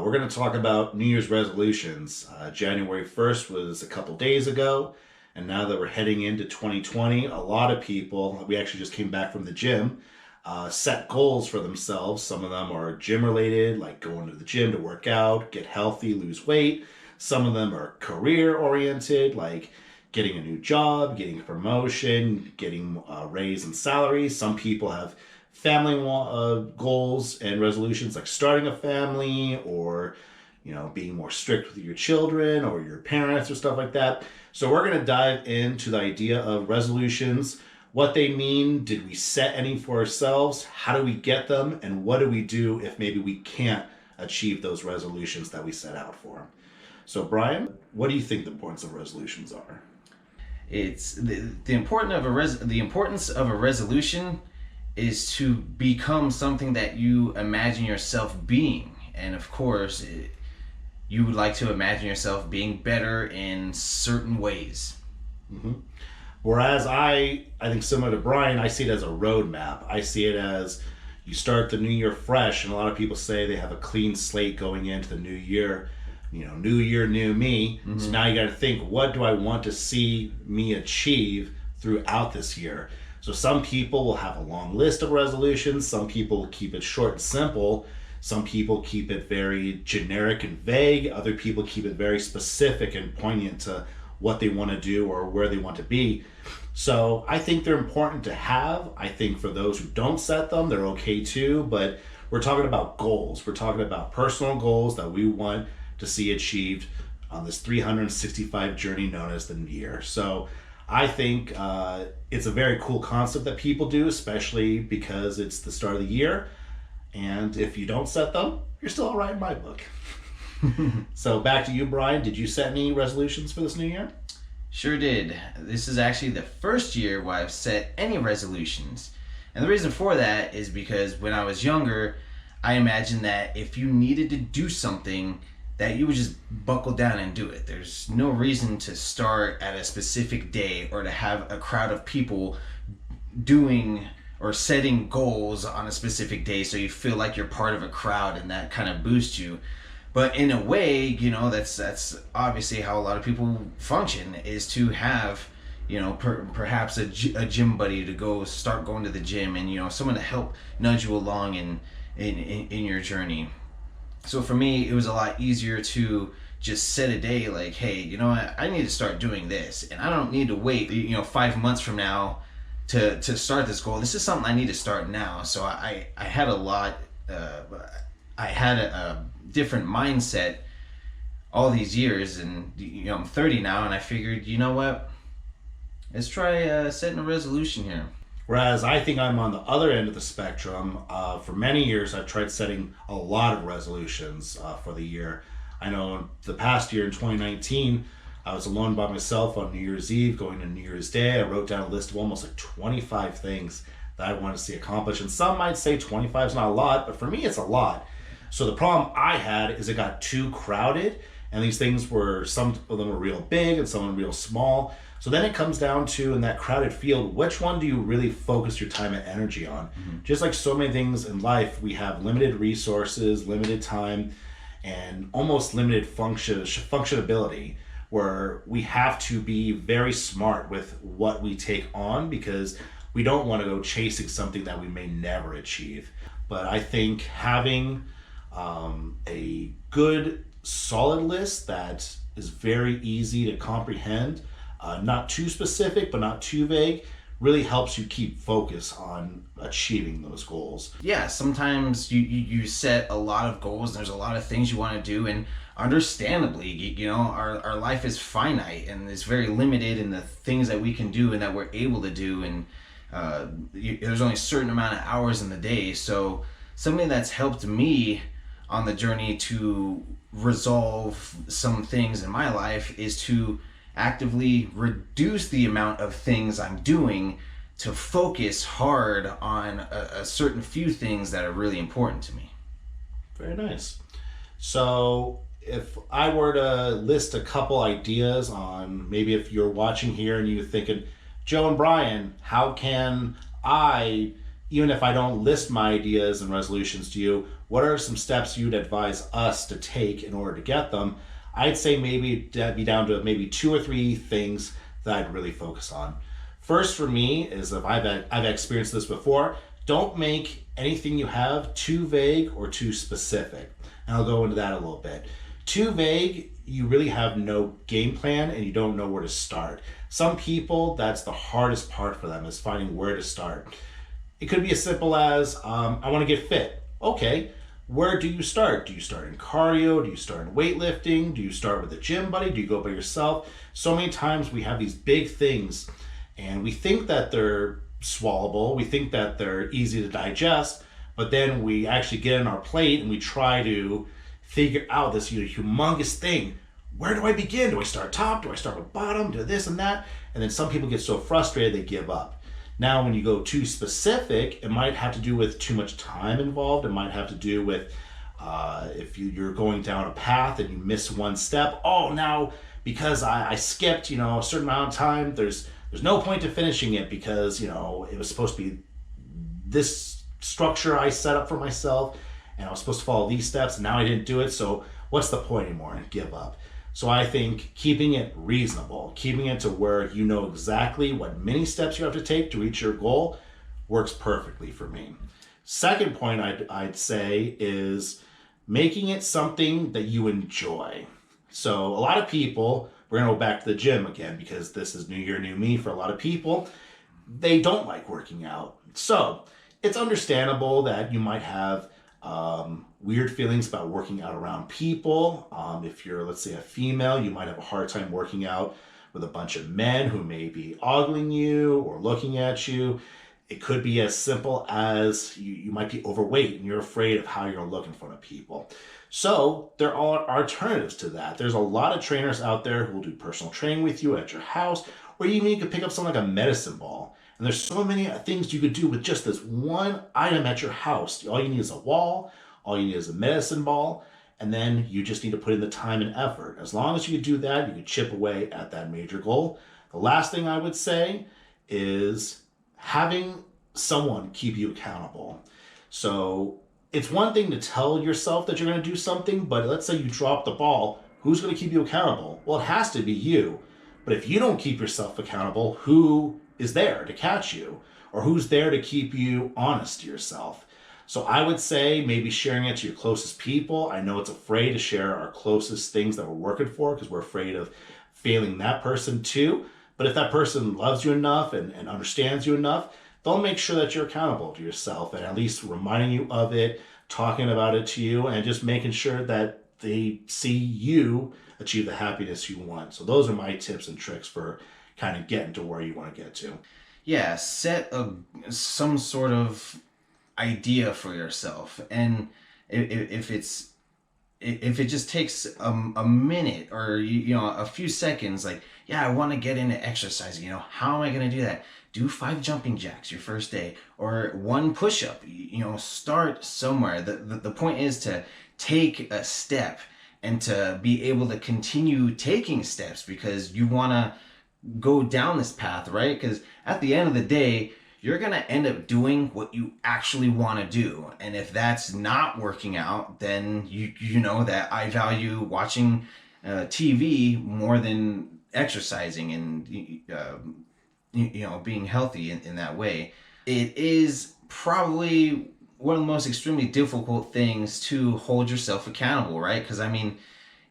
We're going to talk about New Year's resolutions. January 1st was a couple days ago, and now that we're heading into 2020, a lot of people, we actually just came back from the gym, set goals for themselves. Some of them are gym related, like going to the gym to work out, get healthy, lose weight. Some of them are career oriented, like getting a new job, getting a promotion, getting a raise in salary. Some people have family goals and resolutions like starting a family or being more strict with your children or your parents or stuff like that. So we're going to dive into the idea of resolutions, what they mean, did we set any for ourselves, how do we get them, and what do we do if maybe we can't achieve those resolutions that we set out for. So Brian, what do you think the importance of resolutions are? It's the importance of a resolution is to become something that you imagine yourself being. And of course, you would like to imagine yourself being better in certain ways. Mm-hmm. Whereas I think similar to Brian, I see it as a roadmap. I see it as you start the new year fresh, and a lot of people say they have a clean slate going into the new year. New year, new me. Mm-hmm. So now you got to think, what do I want to see me achieve throughout this year? So some people will have a long list of resolutions. Some people keep it short and simple. Some people keep it very generic and vague. Other people keep it very specific and poignant to what they want to do or where they want to be. So I think they're important to have. I think for those who don't set them, they're okay too. But we're talking about goals. We're talking about personal goals that we want to see achieved on this 365 journey known as the year. So I think it's a very cool concept that people do, especially because it's the start of the year. And if you don't set them, you're still all right in my book. So back to you, Brian. Did you set any resolutions for this new year? Sure did. This is actually the first year where I've set any resolutions. And the reason for that is because when I was younger, I imagined that if you needed to do something, that you would just buckle down and do it. There's no reason to start at a specific day or to have a crowd of people doing or setting goals on a specific day so you feel like you're part of a crowd and that kind of boosts you. But in a way, that's obviously how a lot of people function, is to have, perhaps a gym buddy to go start going to the gym and, someone to help nudge you along in your journey. So for me, it was a lot easier to just set a day like, hey, I need to start doing this. And I don't need to wait, 5 months from now to start this goal. This is something I need to start now. So I had a different mindset all these years. And, I'm 30 now, and I figured, you know what? Let's try setting a resolution here. Whereas I think I'm on the other end of the spectrum. For many years, I've tried setting a lot of resolutions for the year. I know the past year in 2019, I was alone by myself on New Year's Eve, going to New Year's Day. I wrote down a list of almost like 25 things that I wanted to see accomplished. And some might say 25 is not a lot, but for me, it's a lot. So the problem I had is it got too crowded, and these things some of them were real big and some of them real small. So then it comes down to, in that crowded field, which one do you really focus your time and energy on? Mm-hmm. Just like so many things in life, we have limited resources, limited time, and almost limited functionability, where we have to be very smart with what we take on because we don't want to go chasing something that we may never achieve. But I think having a good, solid list that is very easy to comprehend, not too specific, but not too vague, really helps you keep focus on achieving those goals. Yeah, sometimes you set a lot of goals and there's a lot of things you want to do, and understandably, our life is finite and it's very limited in the things that we can do and that we're able to do, and there's only a certain amount of hours in the day. So something that's helped me on the journey to resolve some things in my life is to actively reduce the amount of things I'm doing to focus hard on a certain few things that are really important to me. Very nice. So if I were to list a couple ideas on, maybe if you're watching here and you're thinking, Joe and Brian, how can I, even if I don't list my ideas and resolutions to you, what are some steps you'd advise us to take in order to get them? I'd say maybe that'd be down to maybe 2 or 3 things that I'd really focus on. First for me is, if I've experienced this before, don't make anything you have too vague or too specific. And I'll go into that a little bit. Too vague, you really have no game plan and you don't know where to start. Some people, that's the hardest part for them, is finding where to start. It could be as simple as, I want to get fit. Okay, where do you start? Do you start in cardio? Do you start in weightlifting? Do you start with a gym buddy? Do you go by yourself? So many times we have these big things and we think that they're swallowable. We think that they're easy to digest, but then we actually get on our plate and we try to figure out this humongous thing. Where do I begin? Do I start top? Do I start with bottom? Do this and that? And then some people get so frustrated they give up. Now, when you go too specific, it might have to do with too much time involved. It might have to do with if you're going down a path and you miss one step. Oh, now because I skipped, a certain amount of time, there's no point to finishing it because, it was supposed to be this structure I set up for myself and I was supposed to follow these steps and now I didn't do it. So what's the point anymore? And give up. So I think keeping it reasonable, keeping it to where you know exactly what many steps you have to take to reach your goal works perfectly for me. Second point I'd say is making it something that you enjoy. So a lot of people, we're going to go back to the gym again because this is New Year, New Me for a lot of people. They don't like working out. So it's understandable that you might have weird feelings about working out around people. If you're, let's say, a female, you might have a hard time working out with a bunch of men who may be ogling you or looking at you. It could be as simple as you might be overweight and you're afraid of how you're going to look in front of people. So there are alternatives to that. There's a lot of trainers out there who will do personal training with you at your house, or even you could pick up something like a medicine ball. And there's so many things you could do with just this one item at your house. All you need is a wall, all you need is a medicine ball, and then you just need to put in the time and effort. As long as you can do that, you can chip away at that major goal. The last thing I would say is having someone keep you accountable. So it's one thing to tell yourself that you're going to do something, but let's say you drop the ball, who's going to keep you accountable? Well, it has to be you. But if you don't keep yourself accountable, who is there to catch you? Or who's there to keep you honest to yourself? So I would say maybe sharing it to your closest people. I know it's afraid to share our closest things that we're working for because we're afraid of failing that person too. But if that person loves you enough and understands you enough, they'll make sure that you're accountable to yourself and at least reminding you of it, talking about it to you, and just making sure that they see you achieve the happiness you want. So those are my tips and tricks for kind of getting to where you want to get to. Yeah, set some sort of idea for yourself, and if it just takes a minute or a few seconds, like, yeah, I want to get into exercising. How am I going to do that? Do 5 jumping jacks your first day, or 1 push-up. Start somewhere. The point is to take a step and to be able to continue taking steps because you want to go down this path, right? Because at the end of the day, you're going to end up doing what you actually want to do. And if that's not working out, then you know that I value watching TV more than exercising and being healthy in that way. It is probably one of the most extremely difficult things to hold yourself accountable, right? Because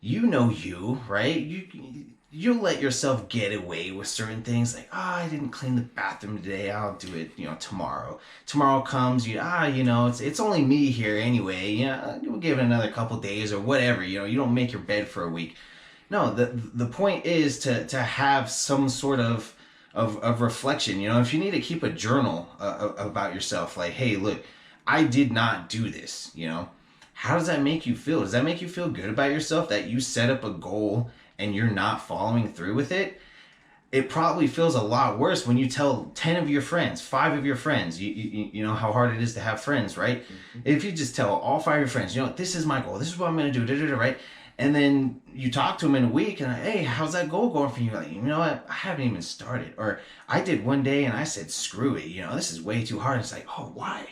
you, right? You let yourself get away with certain things like, I didn't clean the bathroom today. I'll do it, tomorrow. Tomorrow comes, it's only me here anyway. You'll give it another couple days or whatever. You don't make your bed for a week. No, the point is to have some sort of reflection. If you need to keep a journal about yourself, like, hey, look, I did not do this. How does that make you feel? Does that make you feel good about yourself that you set up a goal and you're not following through with it? It probably feels a lot worse when you tell 10 of your friends, 5 of your friends. You know how hard it is to have friends, right? Mm-hmm. If you just tell all 5 of your friends, this is my goal, this is what I'm going to do, right? And then you talk to them in a week and, hey, how's that goal going for you? Like, what? I haven't even started. Or I did one day and I said, screw it. This is way too hard. It's like, oh, why?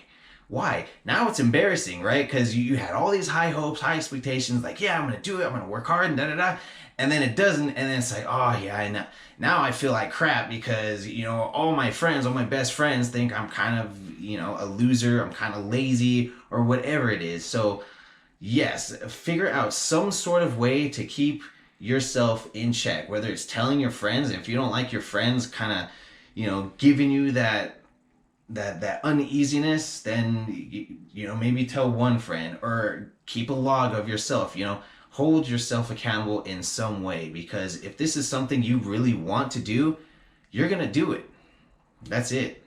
Why? Now it's embarrassing, right? Because you had all these high hopes, high expectations, like, yeah, I'm going to do it, I'm going to work hard, and da da da. And then it doesn't, and then it's like, oh, yeah, I know. Now I feel like crap because, all my friends, all my best friends think I'm kind of, a loser, I'm kind of lazy, or whatever it is. So, yes, figure out some sort of way to keep yourself in check, whether it's telling your friends, and if you don't like your friends kind of, giving you that uneasiness, then maybe tell one friend, or keep a log of yourself. Hold yourself accountable in some way, because if this is something you really want to do, you're gonna do it. That's it.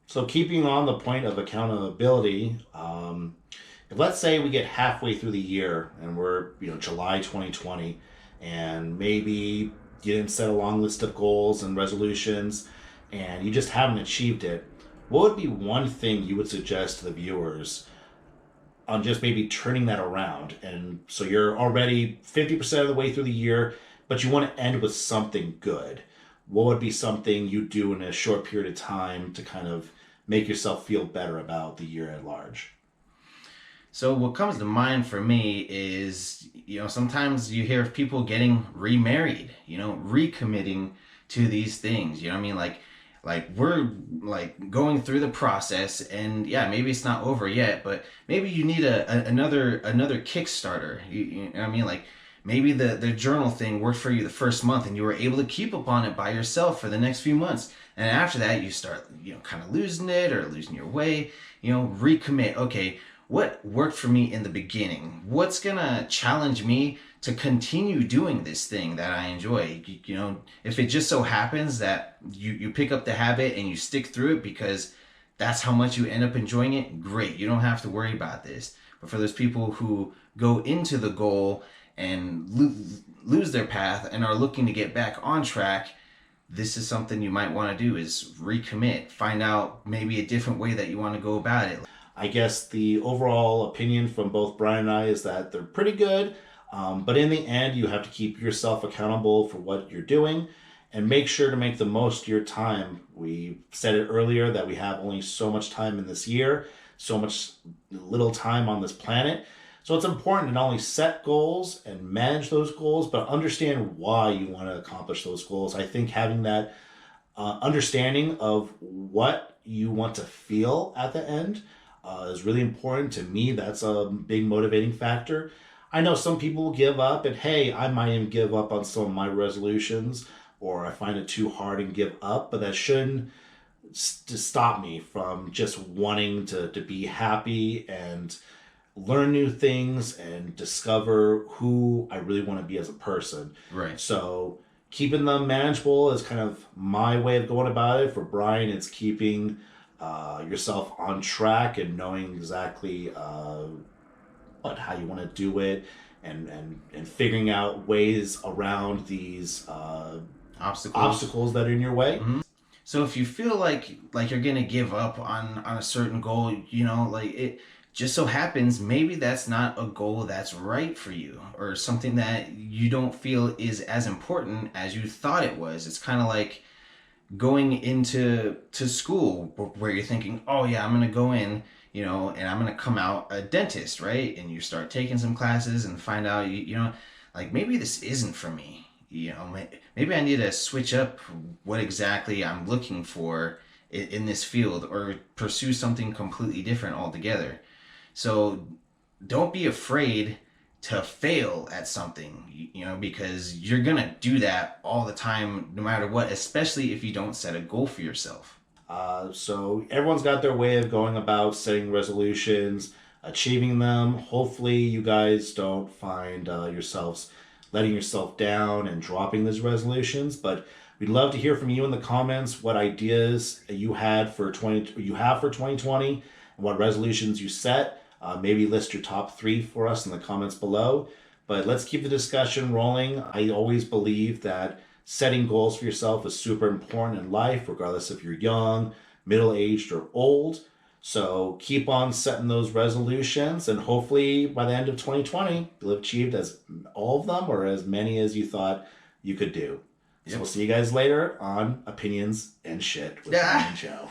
So keeping on the point of accountability, if let's say we get halfway through the year and we're July 2020, and maybe you didn't set a long list of goals and resolutions, and you just haven't achieved it, what would be one thing you would suggest to the viewers on just maybe turning that around? And so you're already 50% of the way through the year, but you want to end with something good. What would be something you do in a short period of time to kind of make yourself feel better about the year at large? So what comes to mind for me is, sometimes you hear of people getting remarried, recommitting to these things. You know what I mean? Like we're like going through the process, and yeah, maybe it's not over yet, but maybe you need another Kickstarter. You know what I mean? Like maybe the journal thing worked for you the first month, and you were able to keep up on it by yourself for the next few months. And after that, you start, kind of losing it or losing your way. Recommit. Okay, what worked for me in the beginning? What's gonna challenge me to continue doing this thing that I enjoy? If it just so happens that you pick up the habit and you stick through it because that's how much you end up enjoying it, great. You don't have to worry about this. But for those people who go into the goal and lose their path and are looking to get back on track, this is something you might want to do, is recommit. Find out maybe a different way that you want to go about it. I guess the overall opinion from both Brian and I is that they're pretty good, but in the end, you have to keep yourself accountable for what you're doing and make sure to make the most of your time. We said it earlier that we have only so much time in this year, so much little time on this planet. So it's important to not only set goals and manage those goals, but understand why you want to accomplish those goals. I think having that understanding of what you want to feel at the end is really important to me. That's a big motivating factor. I know some people will give up, and hey, I might even give up on some of my resolutions, or I find it too hard and give up, but that shouldn't stop me from just wanting to be happy and learn new things and discover who I really want to be as a person. Right. So keeping them manageable is kind of my way of going about it. For Brian, it's keeping yourself on track and knowing exactly how you want to do it, and figuring out ways around these obstacles that are in your way. Mm-hmm. So if you feel like you're gonna give up on a certain goal, like it just so happens maybe that's not a goal that's right for you, or something that you don't feel is as important as you thought it was. It's kind of like going into school where you're thinking, oh yeah, I'm gonna go in, and I'm gonna come out a dentist, right? And you start taking some classes and find out, like maybe this isn't for me. Maybe I need to switch up what exactly I'm looking for in this field, or pursue something completely different altogether. So don't be afraid to fail at something, because you're gonna do that all the time, no matter what, especially if you don't set a goal for yourself. So everyone's got their way of going about setting resolutions, achieving them. Hopefully you guys don't find yourselves letting yourself down and dropping those resolutions, but we'd love to hear from you in the comments what ideas you have for 2020 and what resolutions you set. Maybe list your top 3 for us in the comments below. But let's keep the discussion rolling. I always believe that setting goals for yourself is super important in life, regardless if you're young, middle-aged, or old. So keep on setting those resolutions, and hopefully by the end of 2020, you'll have achieved as all of them or as many as you thought you could do. Yep. So we'll see you guys later on Opinions and Shit with Brian and Joe.